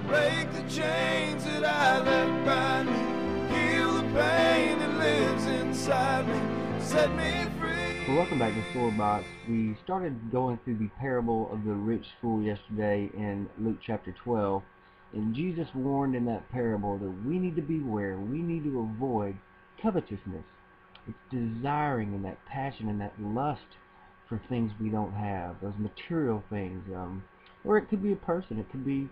Break the chains that I let bind me. Heal the pain that lives inside me. Set me free. Well, welcome back to Swordbox. We started going through the parable of the rich fool yesterday in Luke chapter 12. And Jesus warned in that parable that we need to beware. We need to avoid covetousness. It's desiring and that passion and that lust for things we don't have, those material things. Or it could be a person, it could be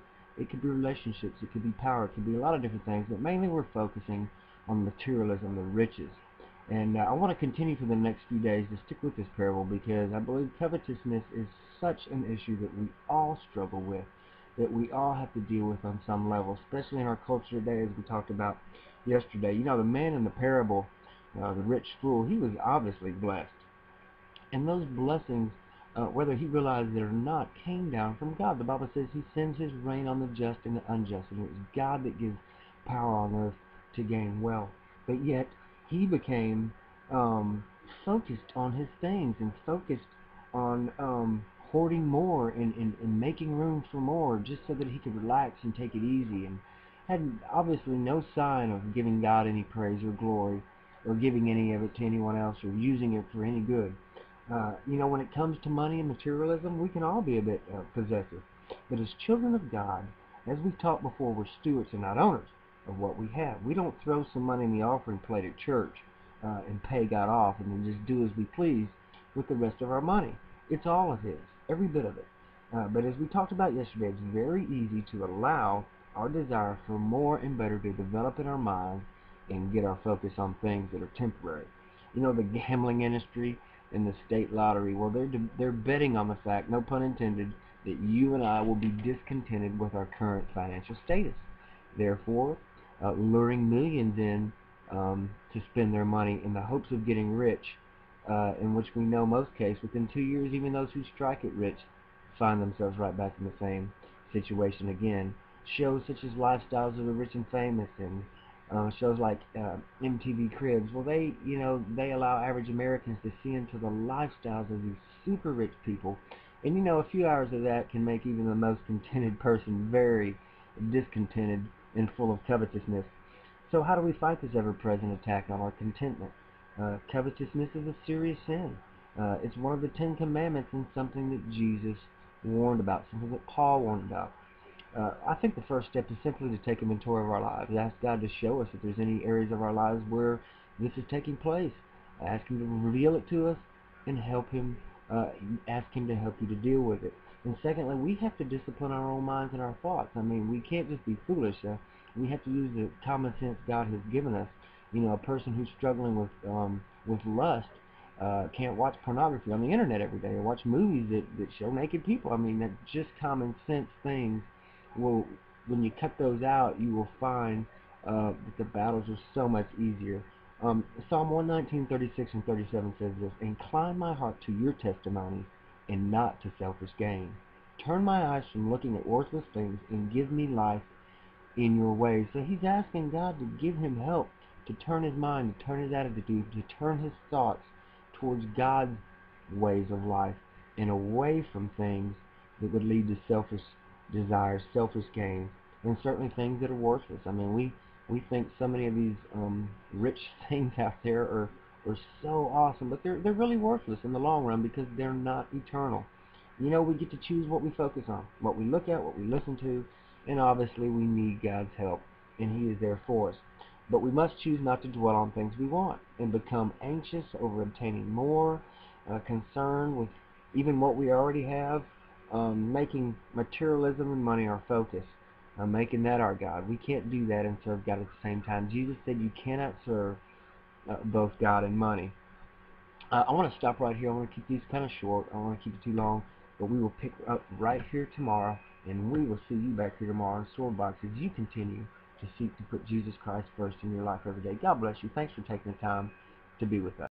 relationships, it could be power, it could be a lot of different things, but mainly we're focusing on materialism, the riches. And I want to continue for the next few days to stick with this parable because I believe covetousness is such an issue that we all struggle with, that we all have to deal with on some level, especially in our culture today, as we talked about yesterday. You know, the man in the parable, the rich fool, he was obviously blessed. And those blessings, whether he realized it or not, came down from God. The Bible says he sends his rain on the just and the unjust, and it was God that gives power on earth to gain wealth. But yet, he became focused on his things and focused on hoarding more and making room for more just so that he could relax and take it easy, and had obviously no sign of giving God any praise or glory or giving any of it to anyone else or using it for any good. You know, when it comes to money and materialism, we can all be a bit possessive. But as children of God, as we've taught before, we're stewards and not owners of what we have. We don't throw some money in the offering plate at church and pay God off and then just do as we please with the rest of our money. It's all of His, every bit of it. But as we talked about yesterday, it's very easy to allow our desire for more and better to develop in our minds and get our focus on things that are temporary. You know, the gambling industry and the state lottery, well, they're betting on the fact, no pun intended, that you and I will be discontented with our current financial status. Therefore, luring millions in to spend their money in the hopes of getting rich, in which we know most cases, within 2 years, even those who strike it rich find themselves right back in the same situation again. Shows such as Lifestyles of the Rich and Famous and shows like MTV Cribs, well, they allow average Americans to see into the lifestyles of these super rich people, and you know, a few hours of that can make even the most contented person very discontented and full of covetousness. So how do we fight this ever-present attack on our contentment? Covetousness is a serious sin. It's one of the 10 Commandments and something that Jesus warned about, something that Paul warned about. I think the first step is simply to take inventory of our lives. Ask God to show us if there's any areas of our lives where this is taking place. Ask Him to reveal it to us and help Him. Ask Him to help you to deal with it. And secondly, we have to discipline our own minds and our thoughts. I mean, we can't just be foolish. We have to use the common sense God has given us. You know, a person who's struggling with lust can't watch pornography on the internet every day or watch movies that show naked people. I mean, that's just common sense things. Well, when you cut those out, you will find that the battles are so much easier. Psalm 119:36 and 37 says this: "Incline my heart to your testimonies and not to selfish gain. Turn my eyes from looking at worthless things and give me life in your ways." So he's asking God to give him help, to turn his mind, to turn his attitude, to turn his thoughts towards God's ways of life and away from things that would lead to selfish desires, selfish gains, and certainly things that are worthless. I mean, we think so many of these rich things out there are so awesome, but they're really worthless in the long run because they're not eternal. You know, we get to choose what we focus on, what we look at, what we listen to, and obviously we need God's help, and He is there for us. But we must choose not to dwell on things we want and become anxious over obtaining more, concerned with even what we already have, making materialism and money our focus, making that our God. We can't do that and serve God at the same time. Jesus said you cannot serve both God and money. I want to stop right here. I want to keep these kind of short. I don't want to keep it too long, but we will pick up right here tomorrow, and we will see you back here tomorrow in Swordbox as you continue to seek to put Jesus Christ first in your life every day. God bless you. Thanks for taking the time to be with us.